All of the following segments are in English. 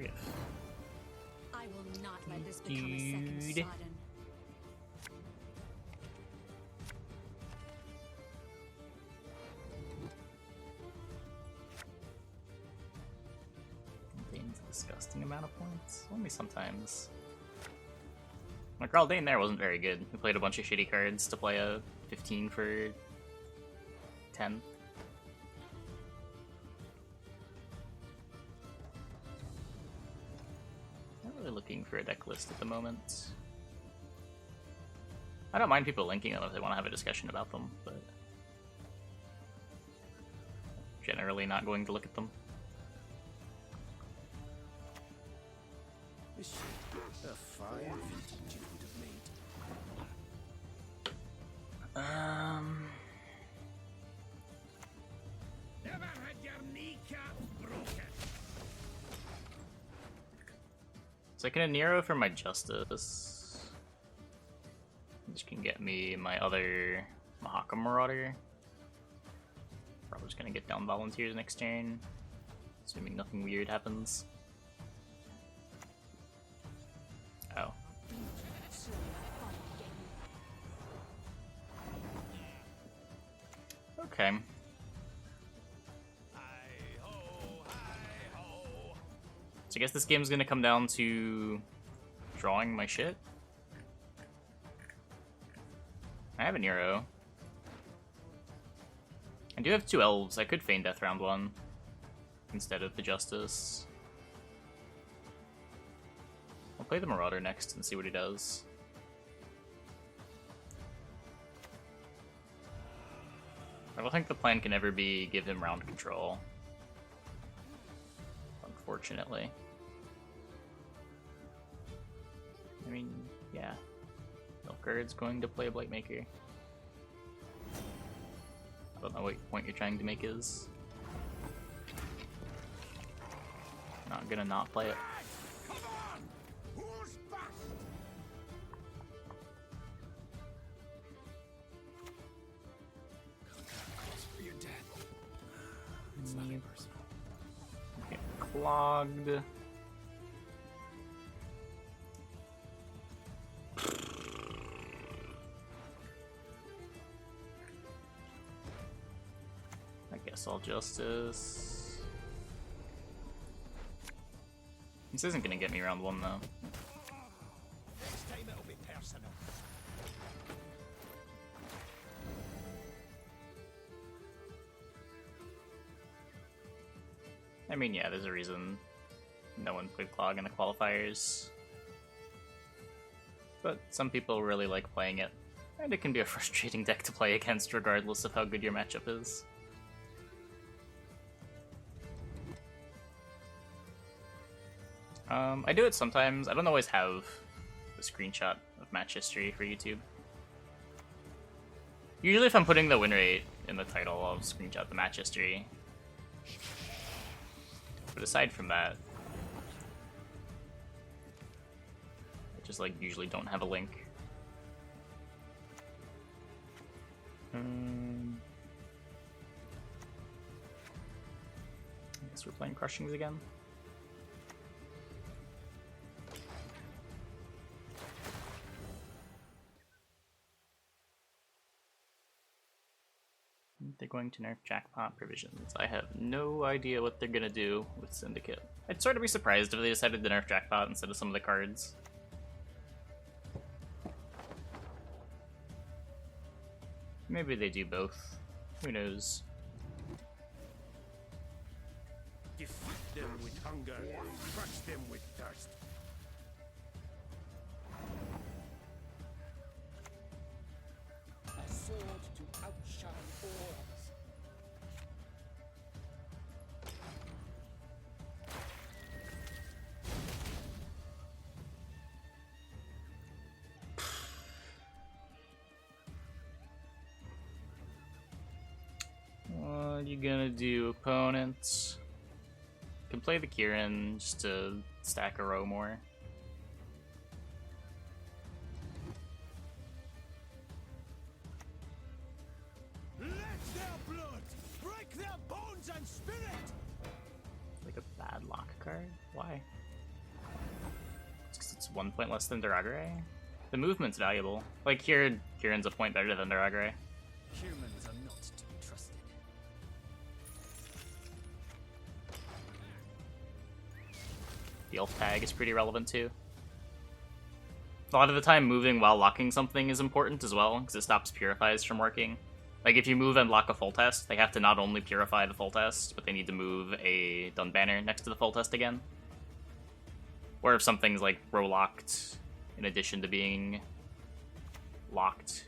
target. I will not let this become a second Sodden. Dane's a disgusting amount of points. Only sometimes. Like, Carl Dane there wasn't very good. We played a bunch of shitty cards to play a 15 for 10. Not really looking for a deck list at the moment. I don't mind people linking them if they want to have a discussion about them, but generally not going to look at them. A fine vintage it would have made. Never had your kneecap broken. Second a Nero for my Justice. Which can get me my other Mahaka Marauder. Probably just gonna get down Volunteers next turn. Assuming nothing weird happens. Oh. Okay. So I guess this game's gonna come down to drawing my shit. I have an Nero. I do have 2 Elves. I could feign Death round 1 instead of the Justice. I'll play the Marauder next and see what he does. I don't think the plan can ever be give him round control. Unfortunately. I mean, yeah. Milkguard's going to play a Blightmaker. I don't know what point you're trying to make is. Not gonna not play it. It's nothing personal. Get clogged. I guess I'll Justice. This isn't gonna get me round 1 though. Next time it'll be personal. I mean, yeah, there's a reason no one played Clog in the qualifiers. But some people really like playing it, and it can be a frustrating deck to play against regardless of how good your matchup is. I do it sometimes. I don't always have a screenshot of match history for YouTube. Usually if I'm putting the win rate in the title, I'll screenshot the match history. But aside from that, I just like usually don't have a link. I guess we're playing Crushings again. They're going to nerf jackpot provisions. I have no idea what they're gonna do with Syndicate. I'd sort of be surprised if they decided to nerf jackpot instead of some of the cards. Maybe they do both. Who knows? Defeat them with hunger, crush them with thirst. A sword to outshine orbs. What are you gonna do, opponents? Can play the Kieran just to stack a row more. Let their blood break their bones and spirit. Like a bad lock card? Why? It's 1 point less than Duragare. The movement's valuable. Like here, Kieran's a point better than Duragare. Humans are not to be trusted. The elf tag is pretty relevant too. A lot of the time, moving while locking something is important as well, because it stops purifies from working. Like, if you move and lock a full test, they have to not only purify the full test, but they need to move a done banner next to the full test again. Or if something's, like, row-locked, in addition to being locked.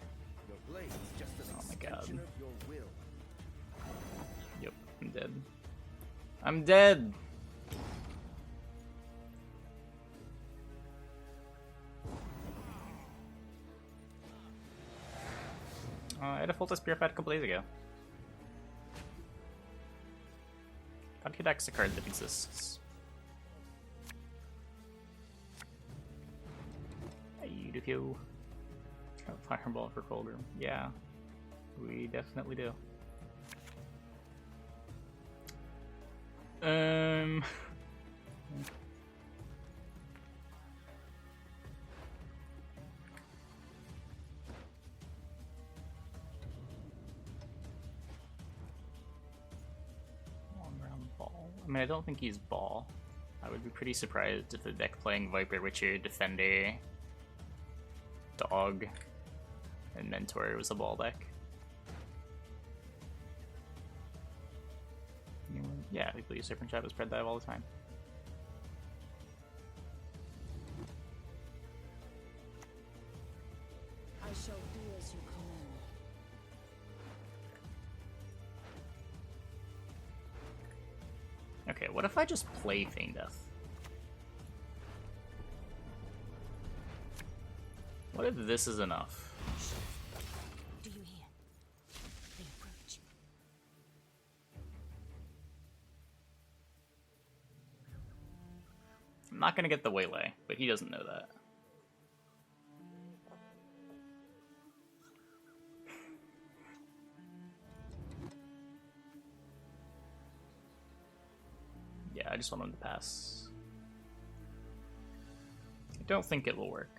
Your blade is just an Oh my god. extension of your will. Yep, I'm dead. I'm dead! I had a full test purified a couple days ago. Conquedax is a card that exists. You do. Fireball for Colgrim. Yeah, we definitely do. I mean, I don't think he's Ball. I would be pretty surprised if the deck playing Viper, Witcher, Defender, Dog, and Mentor was a Ball deck. Yeah, people use Serpent Trap as spread dive all the time. I shall do as you command. Okay, what if I just play Feign Death? What if this is enough? Do you hear? They approach. I'm not gonna get the Waylay, but he doesn't know that. Yeah, I just want him to pass. I don't think it will work.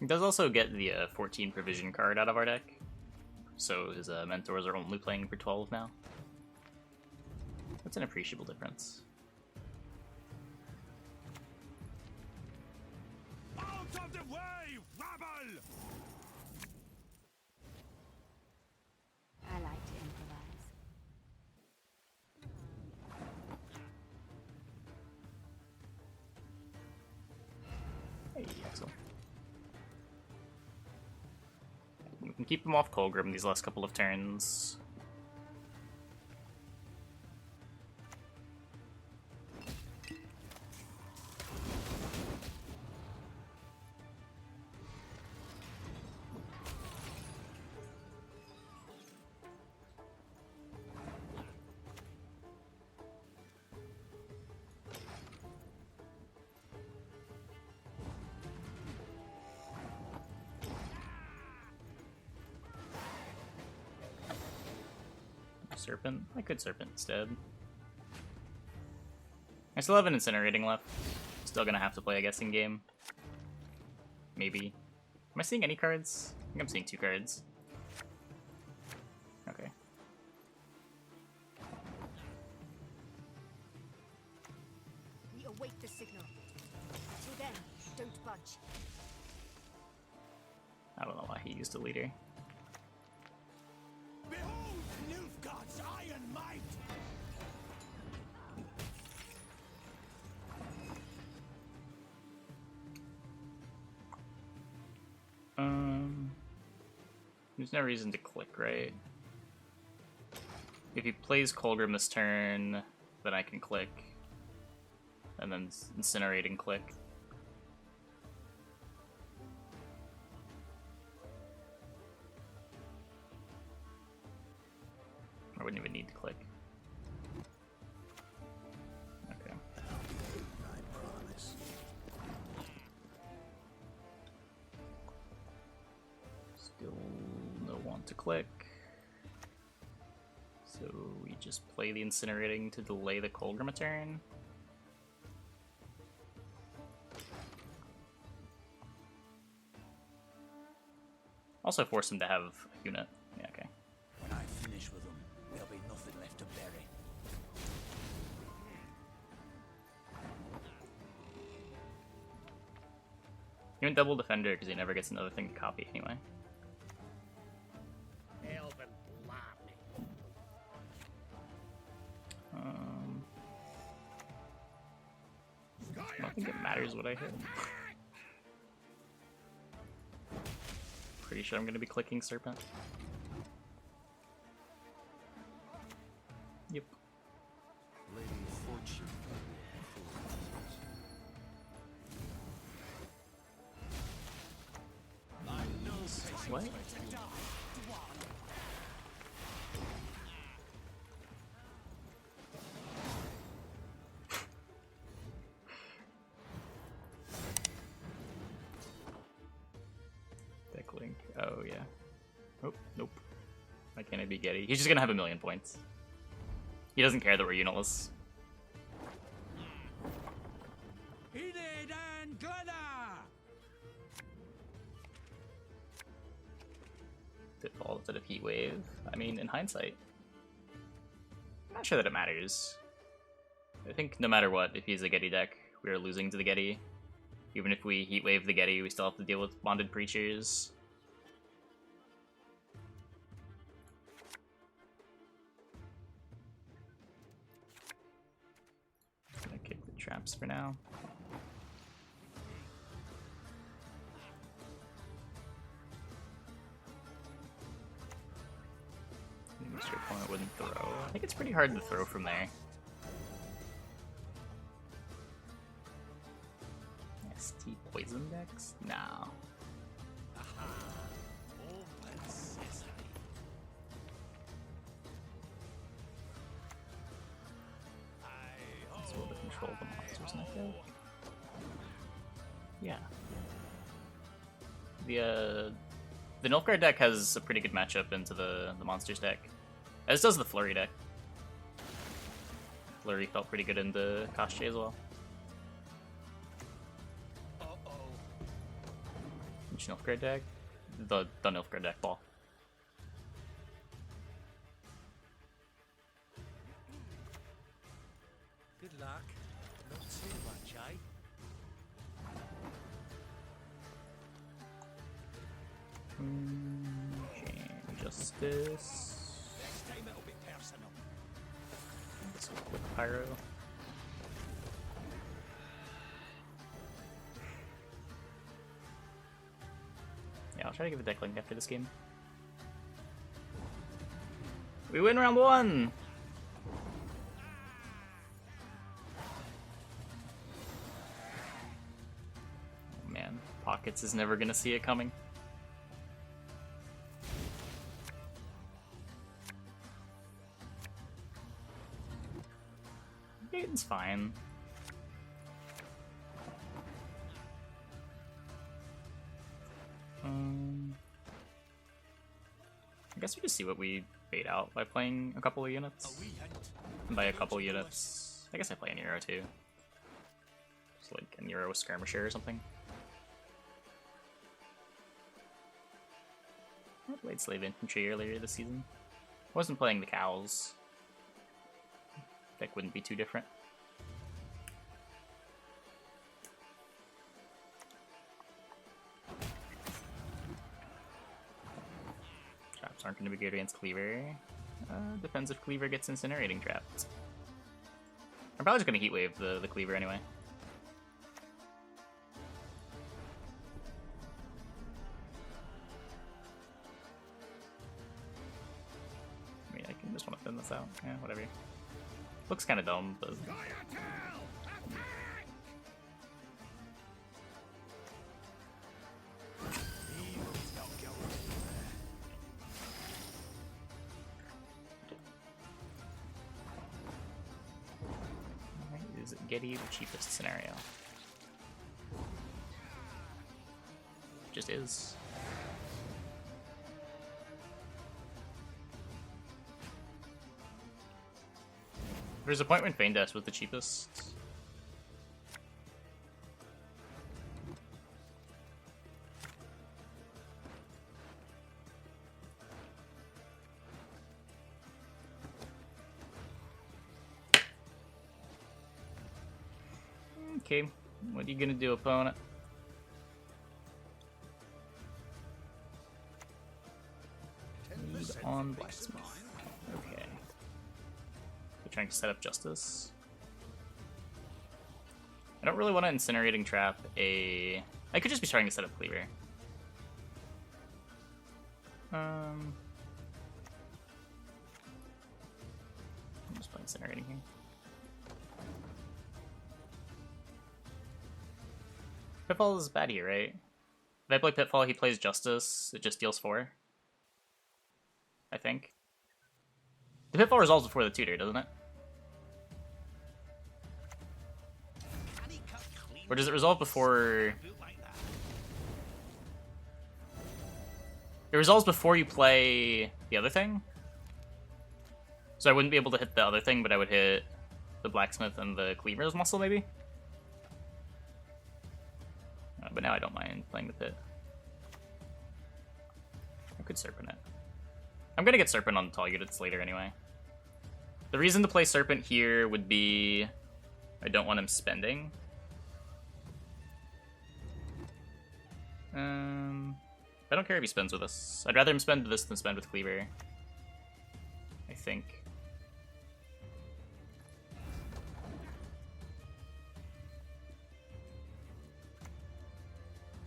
He does also get the 14 provision card out of our deck, so his mentors are only playing for 12 now. That's an appreciable difference. Out of the way, rabble! I like to improvise. Hey, Axel. We can keep him off Colgrim these last couple of turns. Serpent? I could Serpent instead. I still have an Incinerating left. Still gonna have to play a guessing game. Maybe. Am I seeing any cards? I think I'm seeing 2 cards. Okay. We await the signal. Till then, don't budge. I don't know why he used a leader. Behold Nilfgaard's iron might! There's no reason to click, right? If he plays Colgrim this turn, then I can click. And then Incinerate and click. I wouldn't even need to click. click. So we just play the incinerating to delay the Colgrim a turn. Also force him to have a unit. Yeah, okay. When I finish with them, there'll be nothing left to bury. He went double defender because he never gets another thing to copy anyway. Elven blarney. I don't think it matters what I hit. Pretty sure I'm going to be clicking Serpent. Yep. Lady Fortune. What? Deck link. Oh, yeah. Oh, nope. Why can't it be Getty? He's just gonna have a million points. He doesn't care that we're unitless. Enid and Glenna! Pitfall instead of Heat Wave. I mean, in hindsight, I'm not sure that it matters. I think no matter what, if he's a Getty deck, we're losing to the Getty. Even if we Heat Wave the Getty, we still have to deal with Bonded Preachers. Gonna kick the traps for now. Mr. Opponent wouldn't throw. I think it's pretty hard to throw from there. ST poison decks? No. Let's be able to control the monsters like that. Yeah. The Nilfgaard deck has a pretty good matchup into the monsters deck. As does the Flurry deck. Flurry felt pretty good into Koshchei as well. Which Nilfgaard deck? The Nilfgaard deck ball. Good luck. Not too much, eh? Chain Justice. Next time it'll be personal. This with Pyro. Yeah, I'll try to give a deck link after this game. We win round 1! Oh man, Pockets is never gonna see it coming. It's fine. I guess we just see what we bait out by playing a couple of units. And by a couple units, I guess I play an Euro too. Just like an Euro with Skirmisher or something. I played Slave Infantry earlier this season. I wasn't playing the cows. Deck wouldn't be too different. Traps aren't going to be good against Cleaver. Depends if Cleaver gets Incinerating trapped. I'm probably just going to Heat Wave the Cleaver anyway. I mean, I can just want to thin this out. Yeah, whatever. Looks kind of dumb, but... Is Getty the cheapest scenario? Just is. There's a point when Feign Death was the cheapest. Okay, what are you gonna do, opponent? Lead on Blacksmith. Okay. We're trying to set up Justice. I don't really want to Incinerating Trap a... I could just be trying to set up Cleaver. I'm just playing Incinerating here. Pitfall is bad here, right? If I play Pitfall, he plays Justice, it just deals 4. I think. The Pitfall resolves before the Tutor, doesn't it? Or does it resolve before... It resolves before you play the other thing? So I wouldn't be able to hit the other thing, but I would hit the Blacksmith and the Cleaver's muscle, maybe? But now I don't mind playing the Pit. I could Serpent it. I'm gonna get Serpent on the tall units later anyway. The reason to play Serpent here would be... I don't want him spending. I don't care if he spends with us. I'd rather him spend this than spend with Cleaver. I think.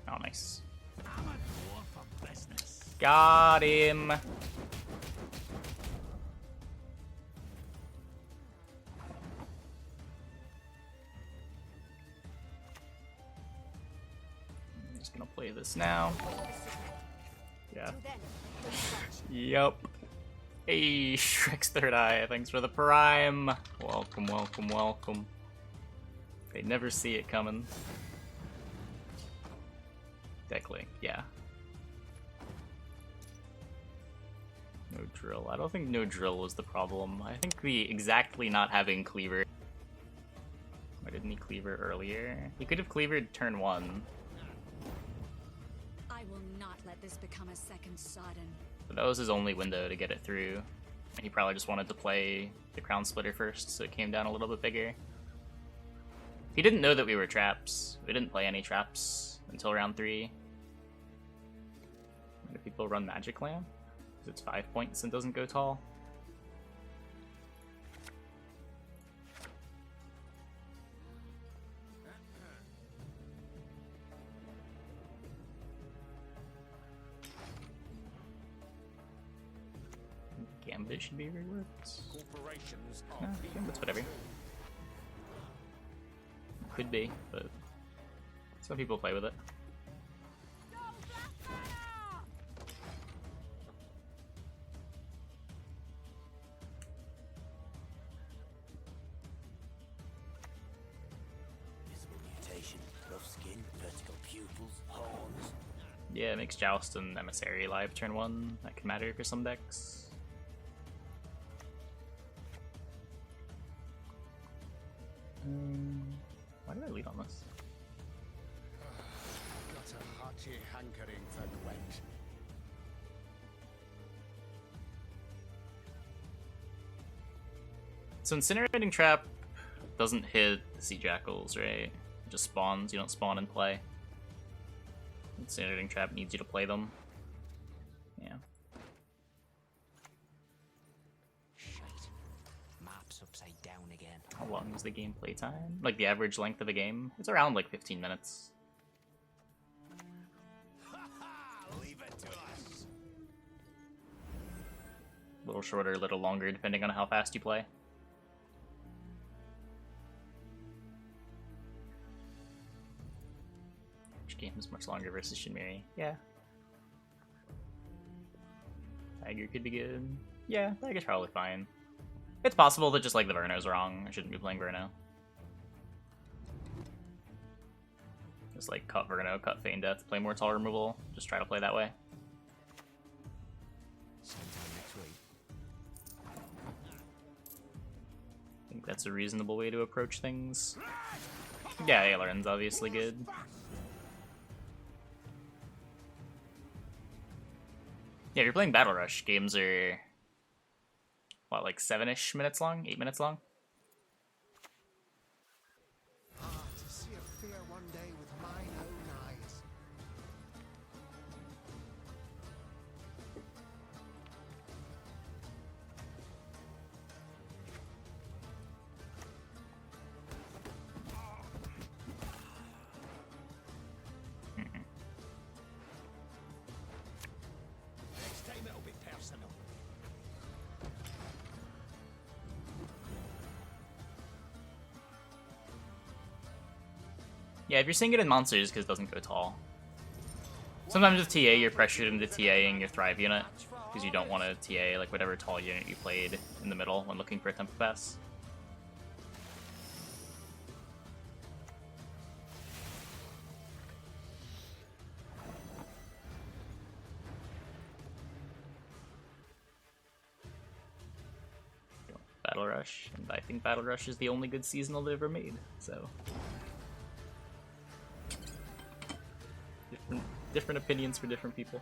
Oh, nice. Got him. I'm just gonna play this now. Yeah. Yup. Hey, Shrek's third eye. Thanks for the prime. Welcome, welcome, welcome. They never see it coming. Decklink, yeah. No drill. I don't think no drill was the problem. I think the exactly not having cleaver. Why didn't he cleaver earlier? He could have cleavered turn 1. I will not let this become a second Sodden. But that was his only window to get it through. And he probably just wanted to play the Crown Splitter first, so it came down a little bit bigger. He didn't know that we were traps. We didn't play any traps until round 3. And if people run Magic Lamp, because it's 5 points and doesn't go tall. Gambit should be reworked. Corporations No, are Gambit's whatever. Could be, but some people play with it. Visible mutation, rough skin, vertical pupils, horns. Yeah, it makes Joust and Emissary live turn 1. That can matter for some decks. Why did I lead on this? Got a hearty hankering for Gwent. So Incinerating Trap doesn't hit the Sea Jackals, right? It just spawns, you don't spawn and play. Incinerating Trap needs you to play them. Yeah. Shite. Map's upside down again. How long is the gameplay time? Like the average length of a game? It's around like 15 minutes. Leave it to us. A little shorter, a little longer, depending on how fast you play. Which game is much longer versus Shinmiri? Yeah. Tiger could be good. Yeah, Tiger's probably fine. It's possible that just like the Verno's wrong. I shouldn't be playing Verno. Just like cut Verno, cut Feign Death, play more tall removal. Just try to play that way. Sometime next week. think that's a reasonable way to approach things. Yeah, Aileron's obviously good. Yeah, if you're playing Battle Rush, games are, what, like 7-ish minutes long? 8 minutes long? To see a fear one day with mine own eyes. Next time it'll be personal. Yeah, if you're seeing it in monsters, because it doesn't go tall. Sometimes with TA, you're pressured into TAing your Thrive unit, because you don't want to TA like whatever tall unit you played in the middle when looking for a tempo pass. Battle Rush, and I think Battle Rush is the only good seasonal they've ever made, so... Different opinions for different people.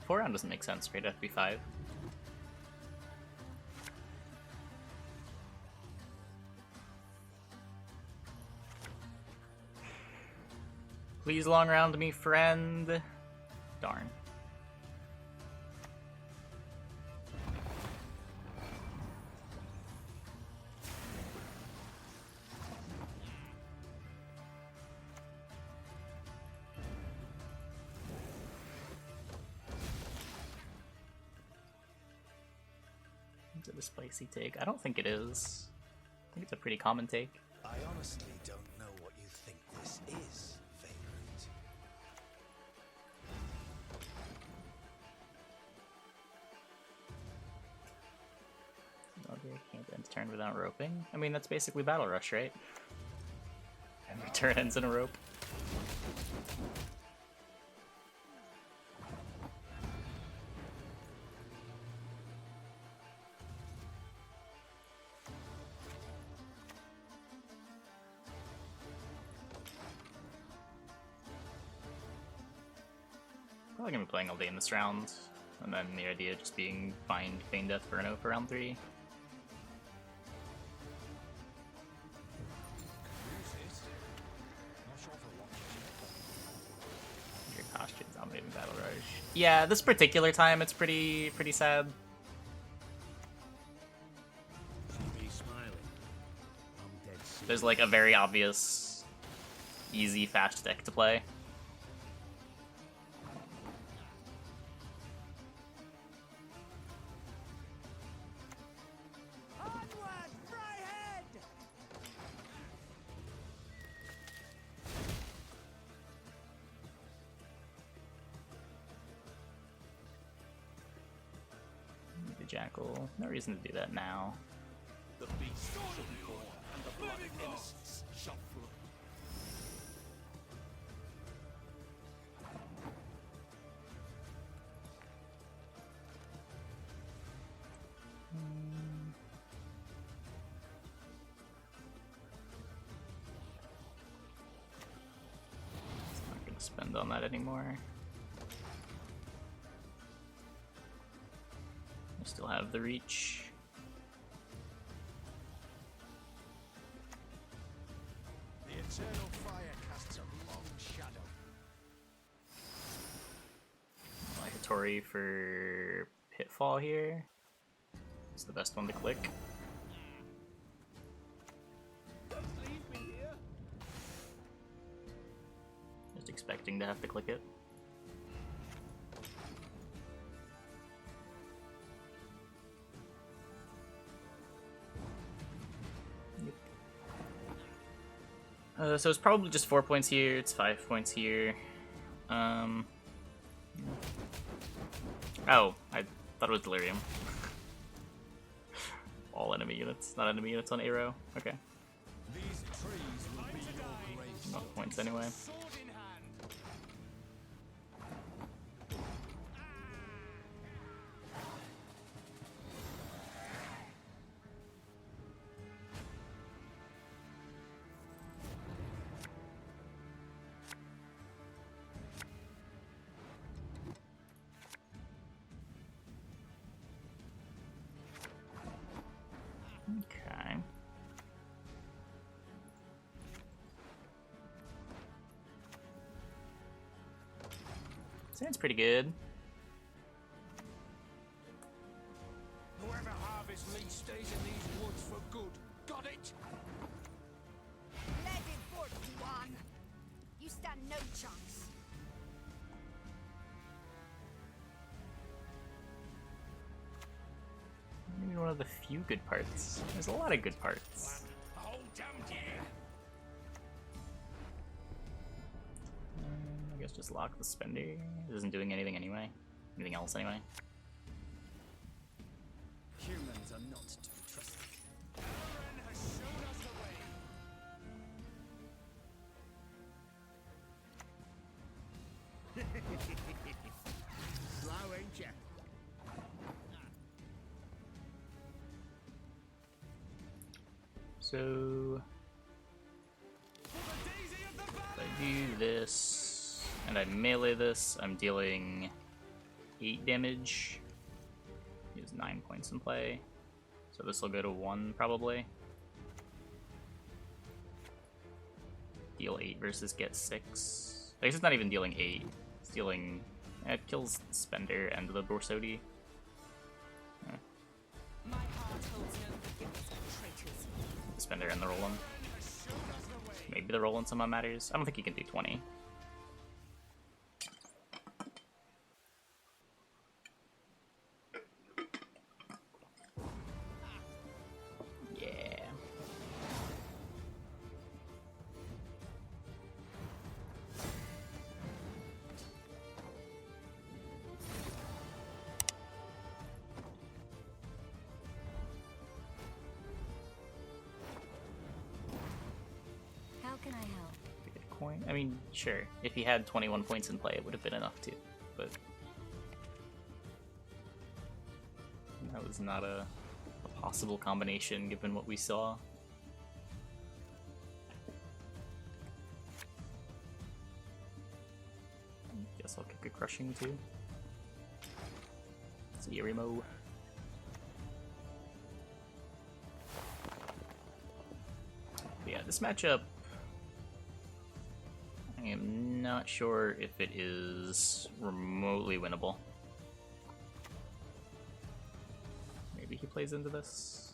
Four round doesn't make sense, right? FB5. Please long round me, friend. Darn. Is it a spicy take? I don't think it is. I think it's a pretty common take. I honestly don't know what you think this is, Vagrant. Okay, can't end turn without roping. I mean, that's basically Battle Rush, right? Every turn ends in a rope. Probably gonna be playing all day in this round, and then the idea just being find Feign Death Verno for round 3. Your costume's dominating Battle Rush. Yeah, this particular time it's pretty sad. Be smiling. I'm dead serious. There's like a very obvious, easy, fast deck to play. Jackal. No reason to do that now. The beast shall be born, and the blood of innocents shall flow. Not gonna spend on that anymore. Still have the reach. The eternal fire casts a long shadow. Like a Tori for Pitfall here. It's the best one to click. Don't leave me here. Just expecting to have to click it. So it's probably just 4 points here, it's 5 points here. Oh, I thought it was Delirium. All enemy units, not enemy units on Arrow. Okay. These trees will be enough points anyway. Okay. Sounds pretty good. Whoever harvests meat stays in these woods for good. Got it? Lead in 41. You stand no chance. Maybe one of the few good parts. There's a lot of good parts. Oh, damn dear. I guess just lock the spender. It isn't doing anything anyway. Anything else anyway. Humans are not to be trusted. Aaron has shown us the way. Slow, ain't ya? So if I do this and I melee this, I'm dealing 8 damage. Use 9 points in play. So this will go to 1 probably. Deal 8 versus get 6. I guess it's not even dealing 8. It's dealing... It kills Spender and the Borsodi. My heart holds no forgiveness for traitors. Spender and the Roland. Maybe the Roland somehow matters. I don't think he can do 20. Yeah. How can I help? Good coin. I mean, sure. If he had 21 points in play, it would have been enough too. But that was not a possible combination given what we saw. Guess I'll kick a crushing too. See you, Remo. Yeah, this matchup, I am not sure if it is remotely winnable. Maybe he plays into this.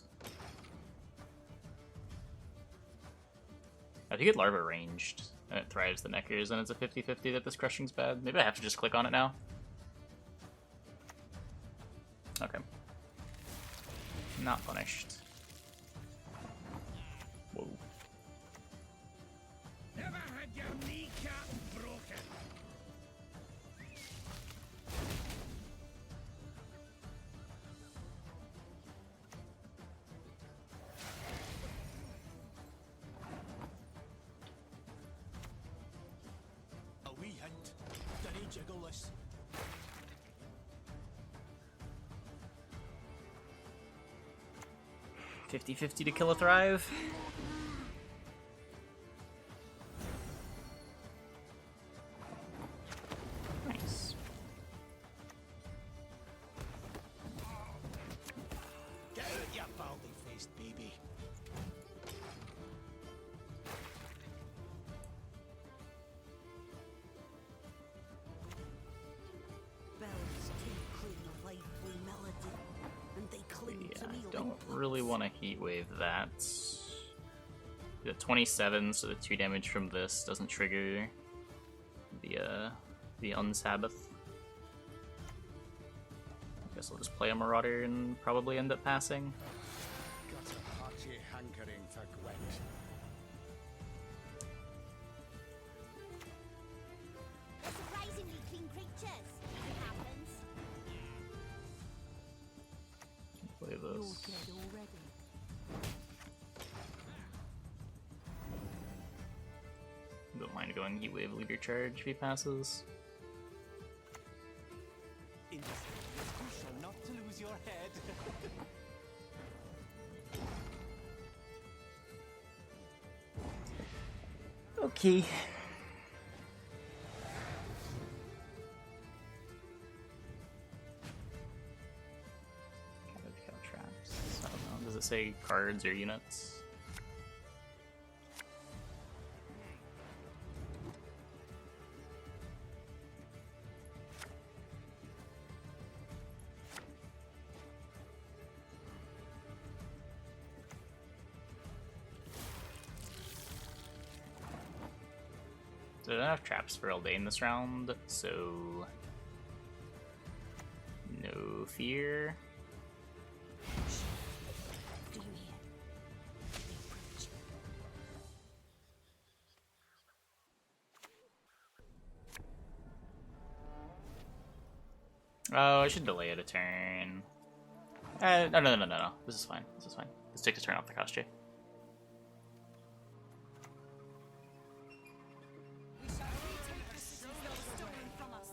If you get Larva ranged and it thrives the Neckers, then it's a 50-50 that this crushing's bad. Maybe I have to just click on it now. Okay. Not punished. Whoa. Ever had your kneecap broken? A wee hint. Didn't jiggle this. $50-50 to kill a Thrive. Nice. Get out, you baldy-faced baby. Bells tinkling a lively melody, and they cling Yeah, to me. I don't really want to heat wave that. The 27, so the 2 damage from this doesn't trigger the Unsabbath. I guess I'll just play a Marauder and probably end up passing. Got a hearty hankering for Gwent. They're surprisingly clean creatures, as it happens. Play You're this. dead already. don't mind going Heat Wave Leader Charge if he passes. You shall not to lose your head. Okay. Traps. I don't know. Does it say cards or units? So I don't have traps for Eldain this round, so no fear. Do you hear? Oh, I should delay it a turn. No. This is fine. This is fine. Let's take a turn off the cost, Jay. We shall retake the cities that were stolen from us.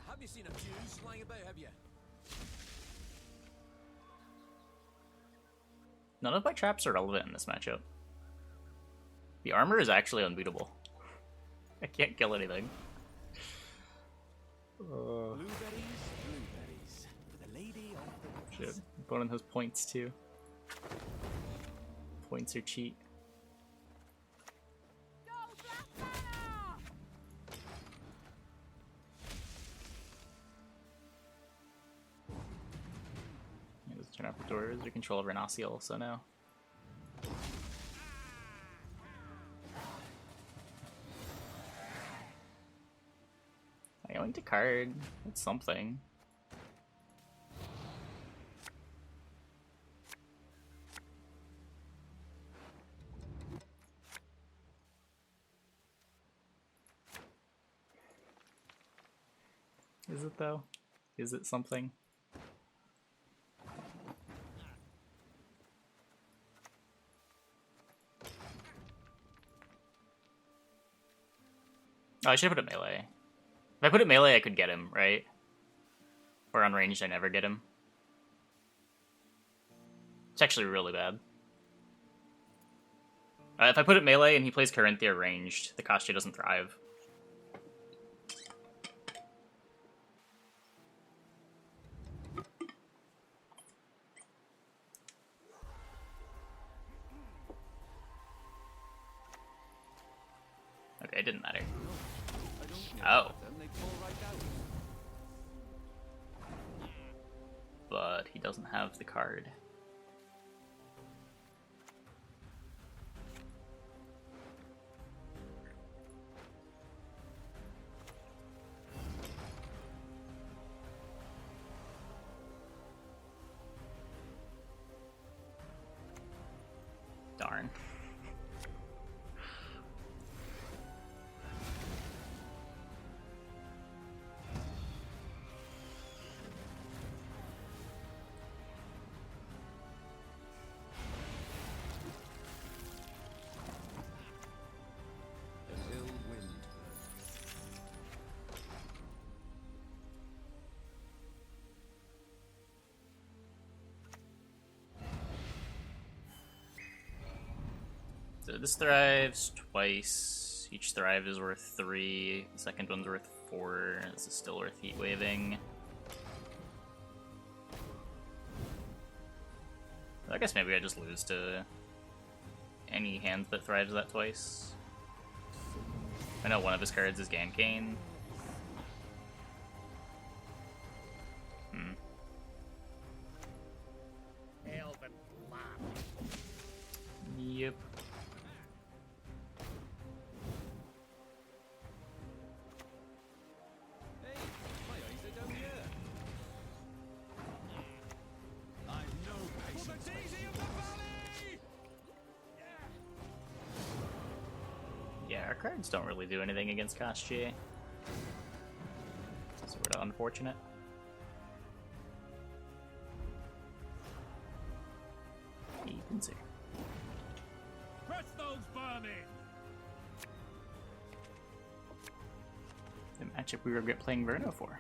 Have you seen a fuse lying about, have you? None of my traps are relevant in this matchup. The armor is actually unbeatable. I can't kill anything. Blueberries, blueberries. For the lady of the Shit. Opponent has points too. Points are cheat. Go Black Banner! Let's turn off the doors. We control Vernossiel, so now. I owned a card. That's something. Is it though? Is it something? Oh, I should have put it melee. If I put it melee, I could get him, right? Or on ranged, I never get him. It's actually really bad. If I put it melee and he plays Carinthia ranged, the Koshte doesn't thrive. Okay, it didn't matter. Oh. But he doesn't have the card. Darn. So this thrives twice. Each thrive is worth 3. The second one's worth 4. This is still worth heat waving. I guess maybe I just lose to any hand that thrives that twice. I know one of his cards is Gankane. Elven flap. Yep. Hey, my eyes are down here. I've no patience. For the daisy of the valley! Yeah, our cards don't really do anything against Koschei. Sort of unfortunate. Hey, Pincer. Press those vermin! The matchup we regret playing Verno for.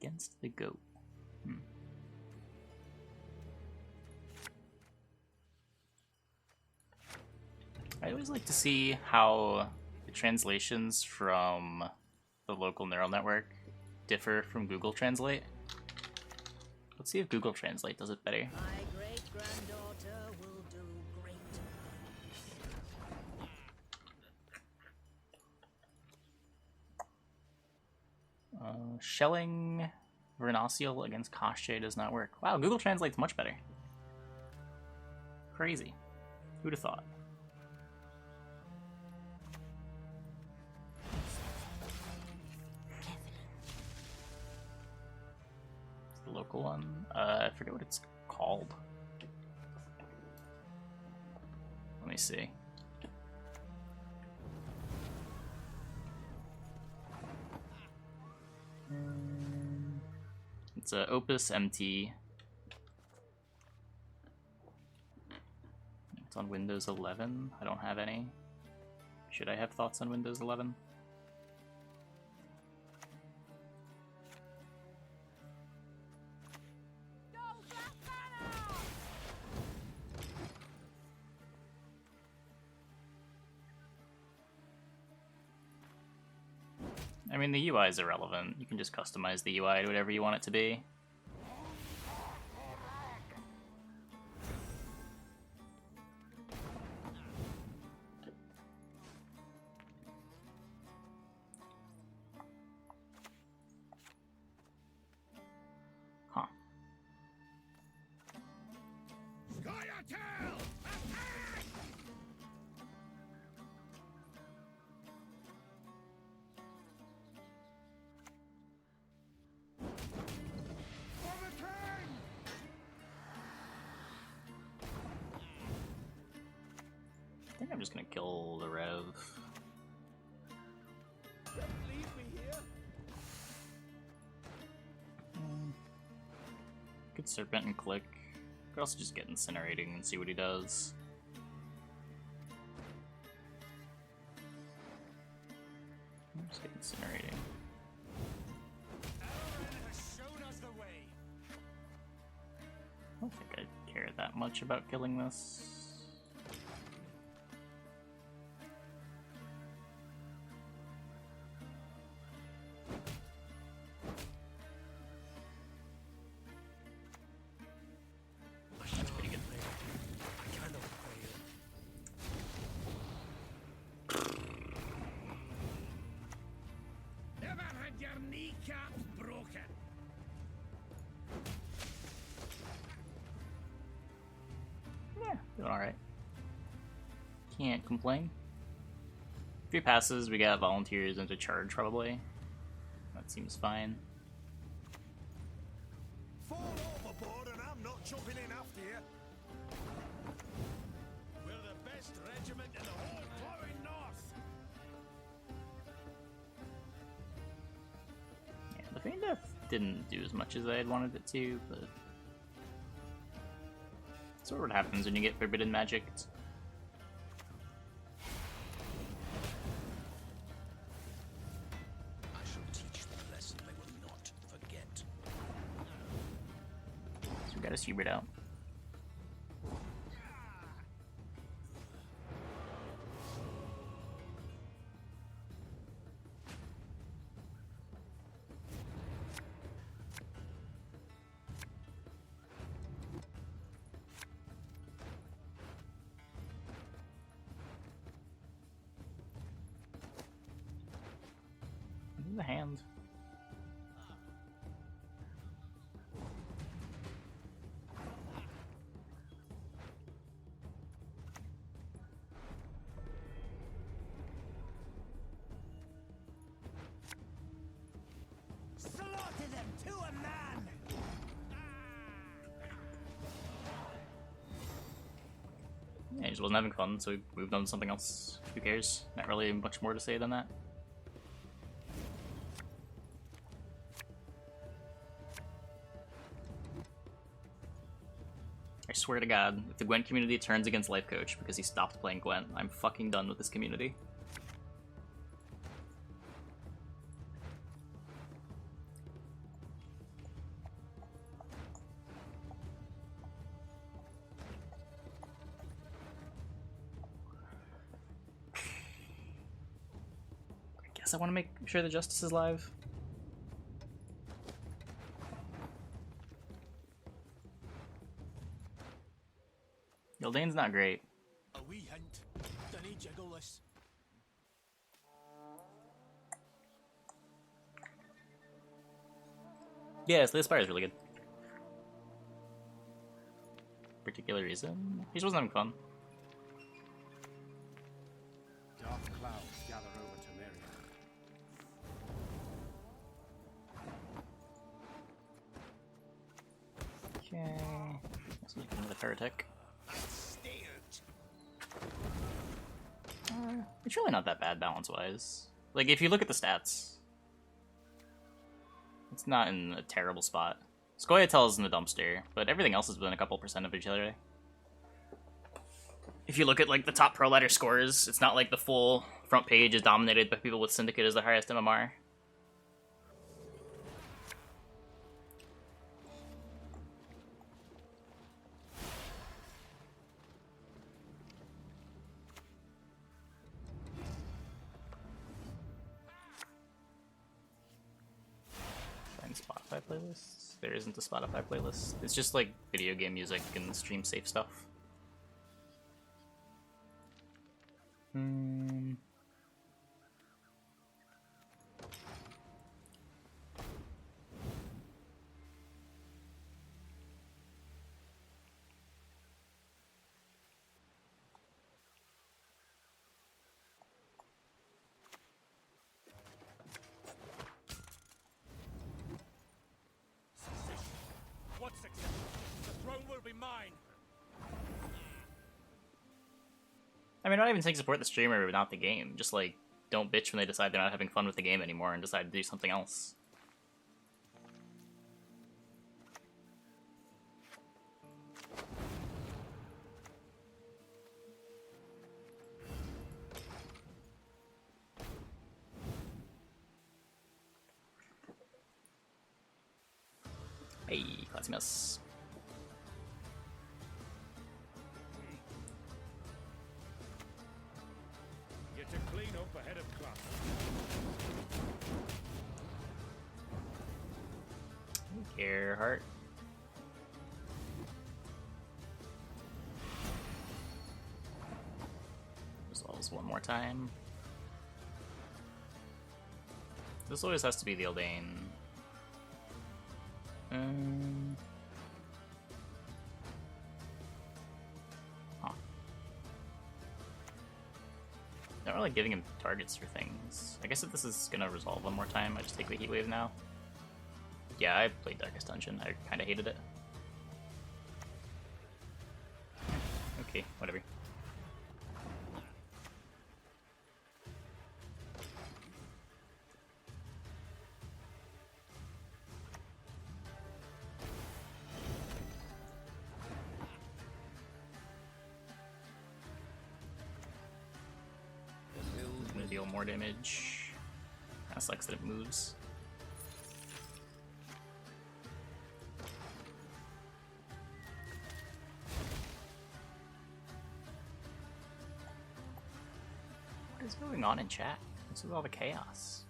Against the goat. I always like to see how the translations from the local neural network differ from Google Translate. Let's see if Google Translate does it better. My great-granddaughter will do great things. Shelling Vernossiel against Koschei does not work. Wow, Google Translate's much better. Crazy. Who'd have thought? It's the local one. I forget what it's called. Let me see. It's a Opus MT. It's on Windows 11. I don't have any. Should I have thoughts on Windows 11? I mean, the UI is irrelevant. You can just customize the UI to whatever you want it to be. Huh. I think I'm just gonna kill the Rev. Could Serpent and click. Could also just get Incinerating and see what he does. Just get Incinerating. I don't think I care that much about killing this. That's pretty good. Never had your kneecaps broken. Yeah, doing alright. Can't complain. 3 passes, we got volunteers into charge probably. That seems fine. Fall overboard and I'm not jumping in after you. We're the best regiment in the whole plowing north. Yeah, the Feign Death didn't do as much as I had wanted it to, but that's sort of what happens when you get forbidden magic. I shall teach them a lesson they will not forget. So we got his Hubert out. The hand. Slaughter them to a man! Yeah, he just wasn't having fun, so we moved on to something else. Who cares? Not really much more to say than that. I swear to God, if the Gwent community turns against Life Coach because he stopped playing Gwent, I'm fucking done with this community. I guess I want to make sure the Justice is live. Yoldane's not great. A wee hint. Dinny jiggle this. Yeah, Slay the Spire is really good. Particular reason? He just wasn't having fun. Dark clouds gather over Temeria. Okay. This is another Paratech. It's really not that bad balance-wise. Like, if you look at the stats, it's not in a terrible spot. Scoia'tael is in the dumpster, but everything else has been a couple percent of each other. If you look at, like, the top pro ladder scores, it's not like the full front page is dominated by people with Syndicate as the highest MMR. Spotify playlists? There isn't a Spotify playlist. It's just like video game music and stream safe stuff. What's success? The throne will be mine. I mean, not even saying support the streamer but not the game. Just like, don't bitch when they decide they're not having fun with the game anymore and decide to do something else. Hey, classy mess. Get to clean up ahead of class. Gerhardt. Resolves one more time. This always has to be the Eldane. Huh. Not really giving him targets for things. I guess if this is gonna resolve one more time, I just take the Heat Wave now. Yeah, I played Darkest Dungeon. I kinda hated it. Okay, whatever. Gonna deal more damage. Kinda sucks that it moves. What is going on in chat? This is all the chaos.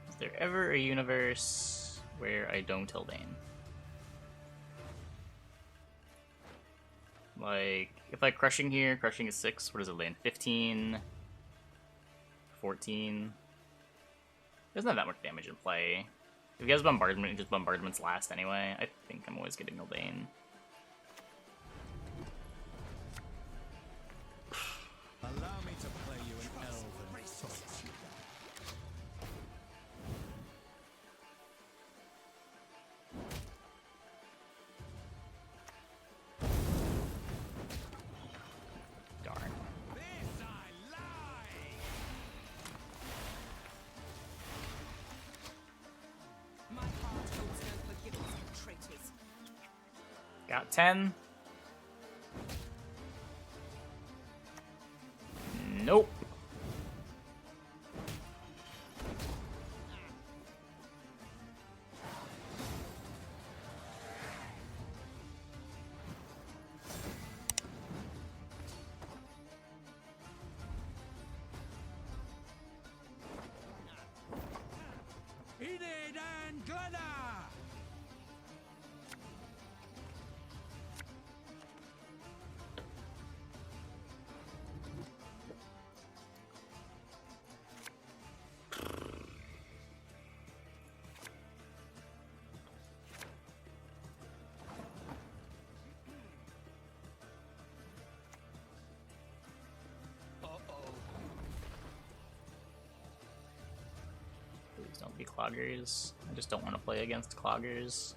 Is there ever a universe where I don't Eldane? Like, if I crushing here, crushing is 6, what does it land? 15, 14. Doesn't have that much damage in play. If he has bombardment, just bombardments last anyway. I think I'm always getting Eldane. Got 10. Nope. Enid and Glenna! Please don't be cloggers. I just don't want to play against cloggers.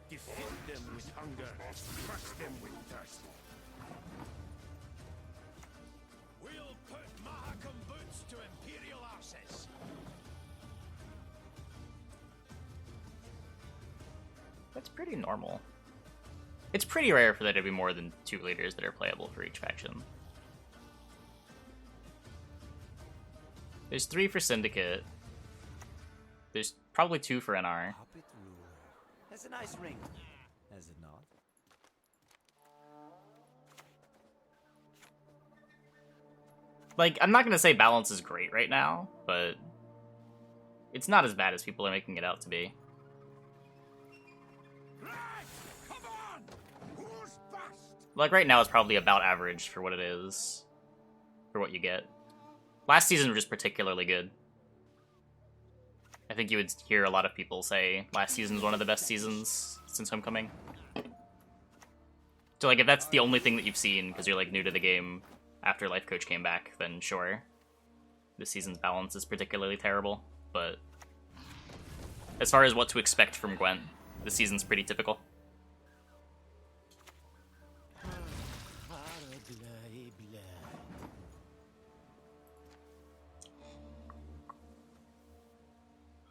Defeat them with hunger, crush them with thirst. We'll put Mahakam boots to Imperial arses. That's pretty normal. It's pretty rare for there to be more than 2 leaders that are playable for each faction. There's 3 for Syndicate. There's probably 2 for NR. Puppet ruler. That's a nice ring. Is it not? Like, I'm not gonna say balance is great right now, but it's not as bad as people are making it out to be. Right! Come on! Who's fast? Like, right now it's probably about average for what it is. For what you get. Last season was just particularly good. I think you would hear a lot of people say last season was one of the best seasons since Homecoming. So, like, if that's the only thing that you've seen because you're, like, new to the game after Life Coach came back, then sure. This season's balance is particularly terrible, but as far as what to expect from Gwent, this season's pretty typical.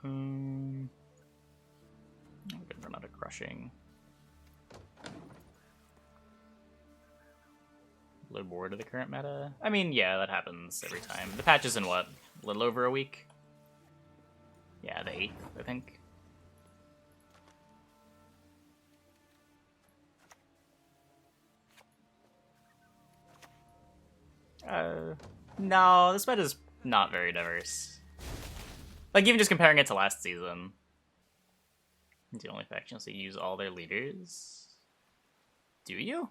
I'm gonna run out of crushing. Low board to the current meta. I mean, yeah, that happens every time. The patch is in what? A little over a week? Yeah, the 8th, I think. No, this meta is not very diverse. Like, even just comparing it to last season. The only factions that use all their leaders. Do you?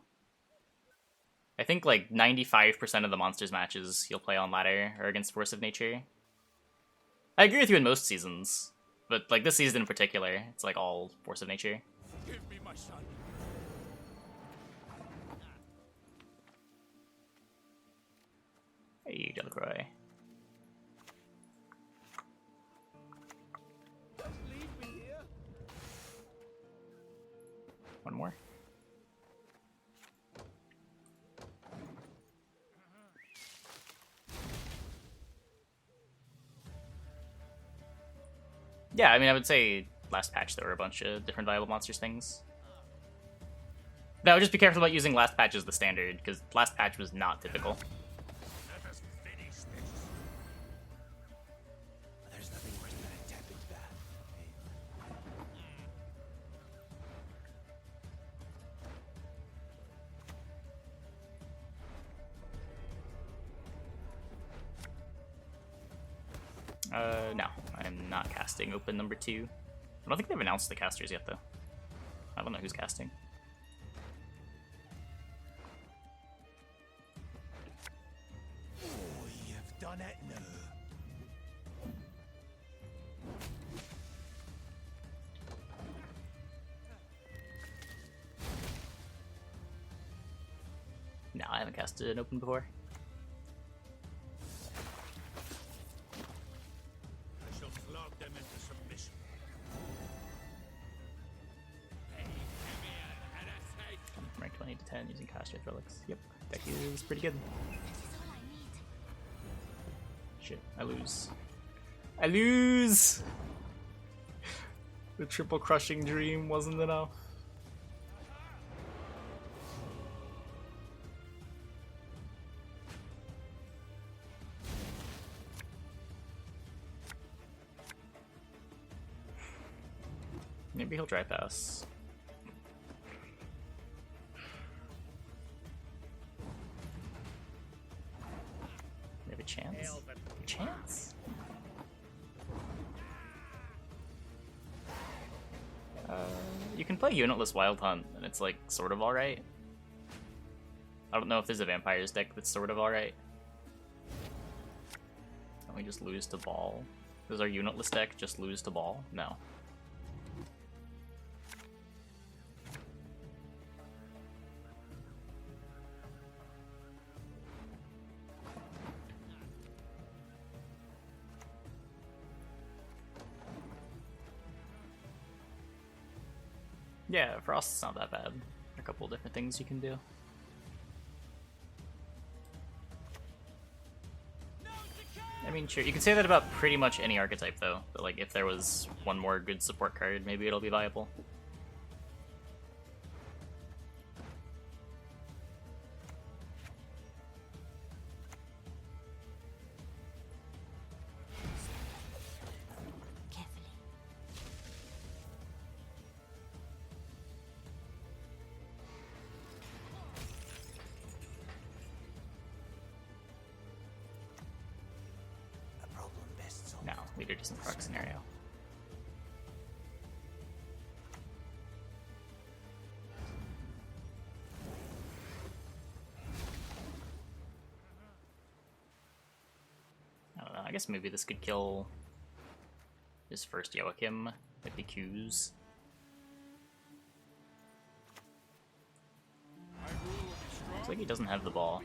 I think like 95% of the monsters matches you'll play on ladder are against Force of Nature. I agree with you in most seasons, but like this season in particular, it's like all Force of Nature. Give me my son. Hey, Delacroix. Just leave me here. One more. Yeah, I mean, I would say last patch there were a bunch of different viable monsters things. Now, just be careful about using last patch as the standard, because last patch was not typical. Let us finish this. There's nothing worse than a tepid bath. No, I'm not casting open number 2. I don't think they've announced the casters yet, though. I don't know who's casting. Oh, you've done it now. No, I haven't casted an open before. I shall flog them into submission. Rank 20 to 10 using Cast Wraith Relics. Yep, deck is pretty good. Shit, I lose. I lose! The triple crushing dream wasn't enough. Maybe he'll dry pass. We have a chance. A chance? You can play Unitless Wild Hunt, and it's like sort of alright. I don't know if there's a Vampires deck that's sort of alright. Don't we just lose to Ball? Does our Unitless deck just lose to Ball? No. Yeah, Frost's not that bad. A couple different things you can do. I mean, sure, you can say that about pretty much any archetype, though. But, like, if there was one more good support card, maybe it'll be viable. No, leader doesn't proc scenario. I don't know, I guess maybe this could kill his first Joachim if he Qs. Looks like he doesn't have the ball.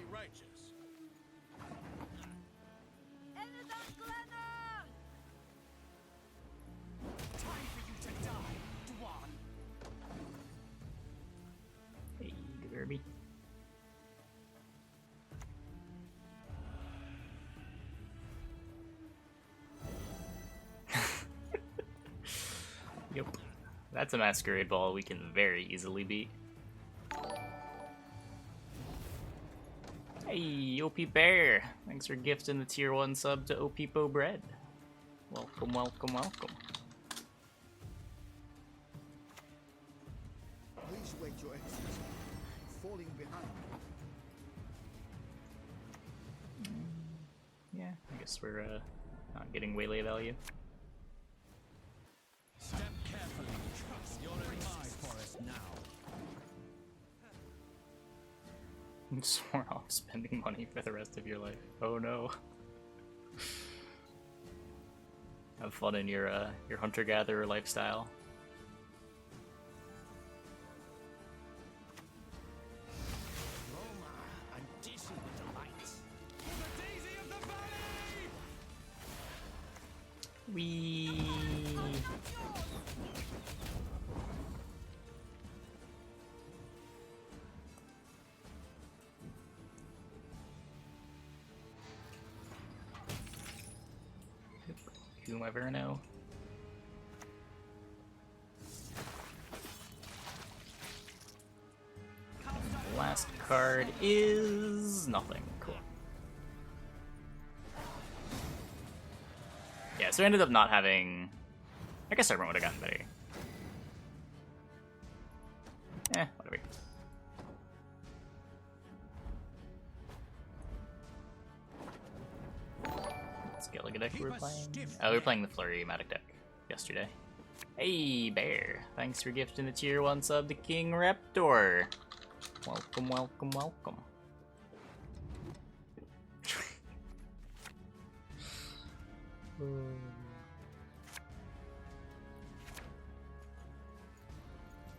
Hey, Derby. Yep. That's a Masquerade Ball we can very easily beat. Hey, OP Bear! Thanks for gifting the tier 1 sub to OPpo Bread. Welcome, welcome, welcome. Please wait, Your Excellency. Falling behind. Yeah, I guess we're not getting waylay value. Step carefully. You're in my forest now. Sworn off spending money for the rest of your life. Oh no. Have fun in your hunter-gatherer lifestyle. Roma, I'm dizzy with delight. For the daisy of the valley! Wee. Do my Verno. Last card is nothing. Cool. Yeah, so I ended up not having. I guess everyone would have gotten better. Whatever. Let's get like a deck we were playing. Oh, we were playing the Flurry-matic deck yesterday. Hey, Bear. Thanks for gifting the tier 1 sub to King Raptor. Welcome, welcome, welcome.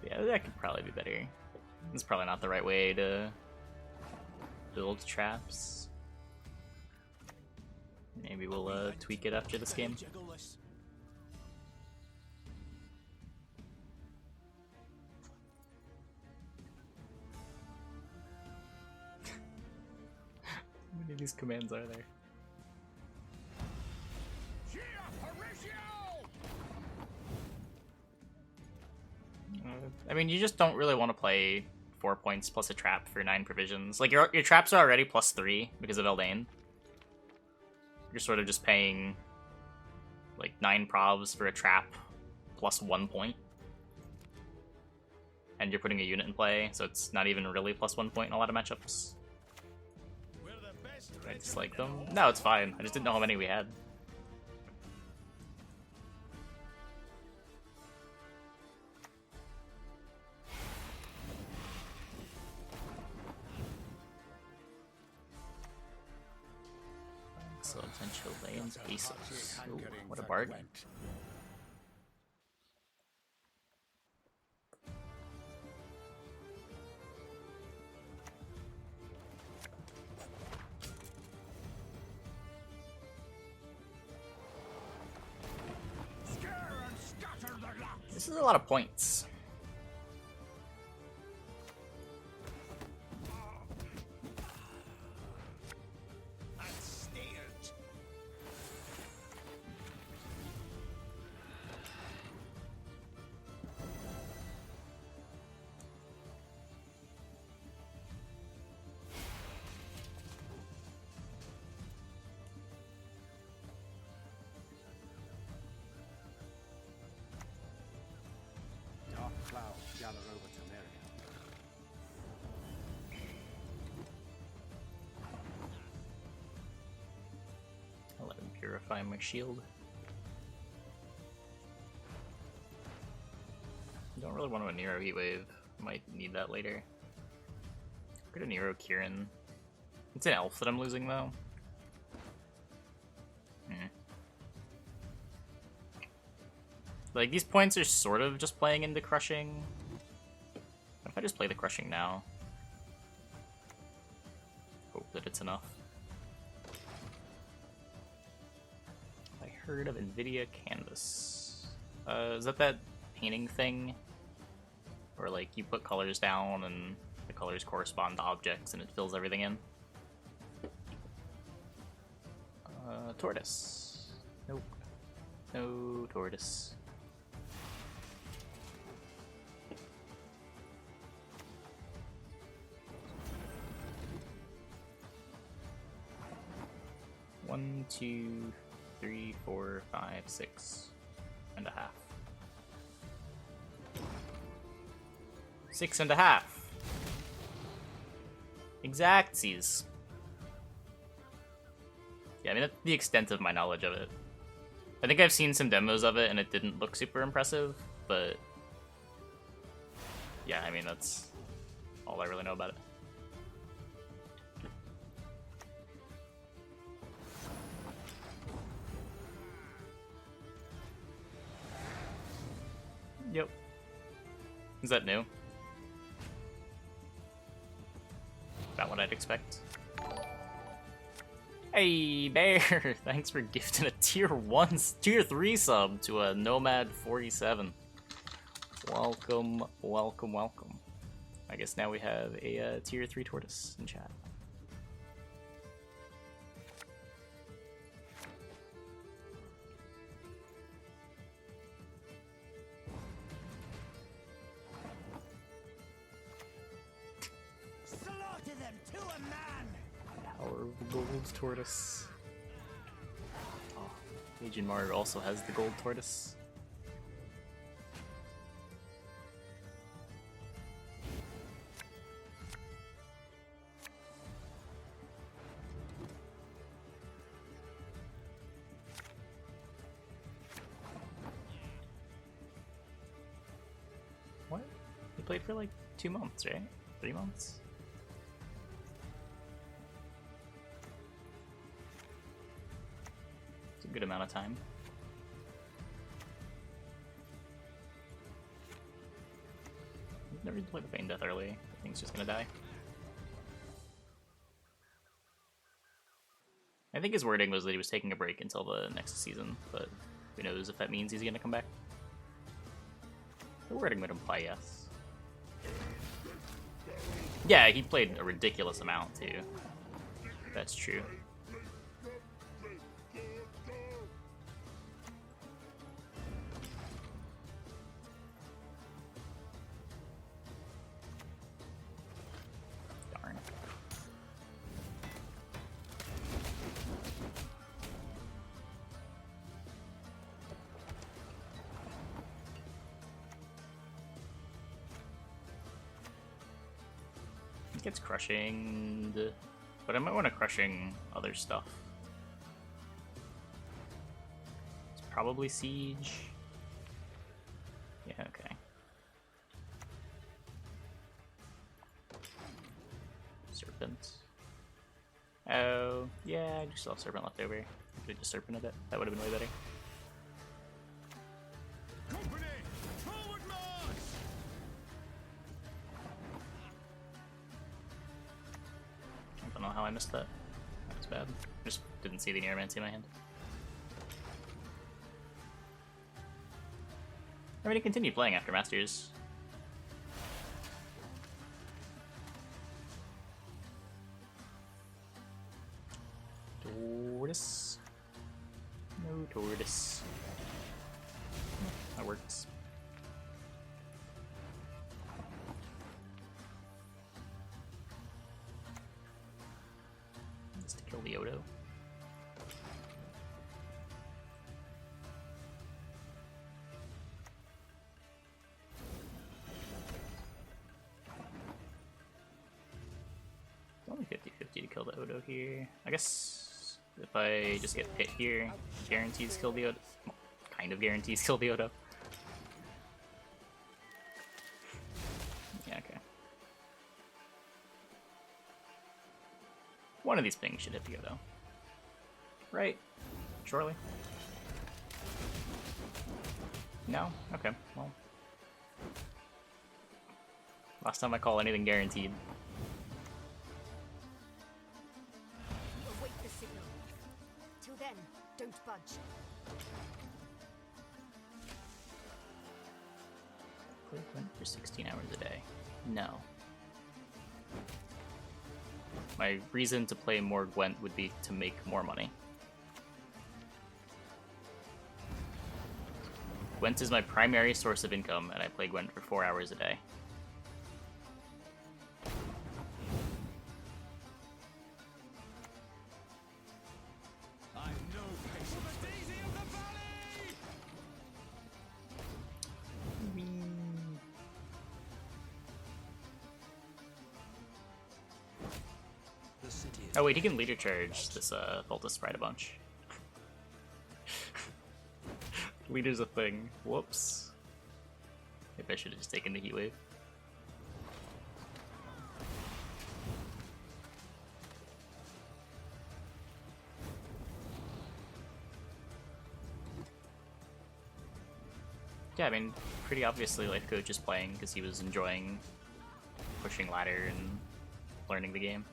Yeah, that could probably be better. It's probably not the right way to build traps. Maybe we'll tweak it after this game. How many of these commands are there? I mean, you just don't really want to play 4 points plus a trap for 9 provisions. Like, your traps are already +3 because of Eldain. You're sort of just paying, like, 9 provs for a trap plus 1 point. And you're putting a unit in play, so it's not even really plus 1 point in a lot of matchups. I dislike them. No, it's fine. I just didn't know how many we had. So potential lanes, Aces. Ooh, what a bargain. Gwent. This is a lot of points. Dark clouds gather over Temeria. I'll let him purify my shield. Don't really want to Nero Heatwave. Might need that later. Go to Nero Kieran. It's an elf that I'm losing though. Like, these points are sort of just playing into crushing. What if I just play the crushing now? Hope that it's enough. I heard of NVIDIA Canvas. Is that painting thing? Where, like, you put colors down and the colors correspond to objects and it fills everything in? Tortoise. Nope. No tortoise. One, 2, 3, 4, 5, 6 and a half. 6 and a half. Exactsies. Yeah, I mean, that's the extent of my knowledge of it. I think I've seen some demos of it and it didn't look super impressive, but yeah, I mean, that's all I really know about it. Yep. Is that new? About what I'd expect. Hey, Bear! Thanks for gifting a tier 3 sub to a Nomad 47. Welcome, welcome, welcome. I guess now we have a tier 3 tortoise in chat. Power of the gold tortoise. Oh, Agent Mario also has the gold tortoise. What? He played for like 2 months, right? 3 months? Good amount of time. I've never played the Feign Death early. I think it's just gonna die. I think his wording was that he was taking a break until the next season, but who knows if that means he's gonna come back. The wording would imply yes. Yeah, he played a ridiculous amount too. That's true. think it's crushing, but I might want to crushing other stuff. It's probably siege. Yeah, okay. Serpent. Oh, yeah, I just still have serpent left over. Could have just serpented it. That would have been way better. Company, forward march! I don't know how I missed that. That was bad. Just didn't see the Neuromancy in my hand. I'm gonna continue playing after Masters. Tortoise. No tortoise. That works. Just to kill the Odo. It's only 50-50 to kill the Odo here. I guess if I just get hit here, guarantees kill the Odo. Well, kind of guarantees kill the Odo. Yeah, okay. One of these things should hit the Odo. Right? Surely? No? Okay, well. Last time I call anything guaranteed. We await the signal. Till then, don't budge. Play Gwent for 16 hours a day. No. My reason to play more Gwent would be to make more money. Gwent is my primary source of income, and I play Gwent for 4 hours a day. I'm no patient for the Daisy of the Valley! The city is Oh wait, he can leader charge this Voltus Sprite a bunch. Leader's a thing. Whoops. Maybe I should have just taken the heat wave. Yeah, I mean, pretty obviously Life Coach is playing because he was enjoying pushing ladder and learning the game.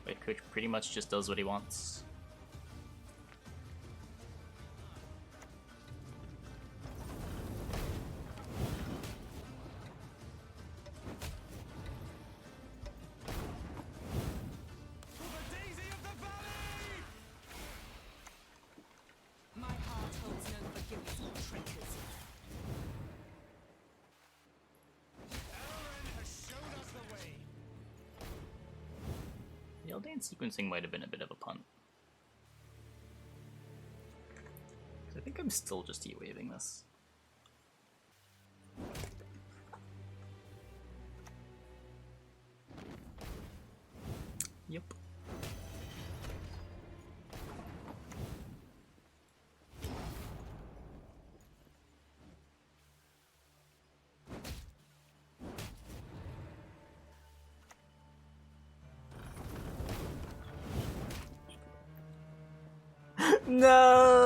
Life Coach pretty much just does what he wants. For the Daisy of the Valley! My heart holds no forgiveness for traitors. Elren has shown us the way. The Eldan sequencing might have been a bit of a punt. 'Cause I think I'm still just E-waving this. Yep. No!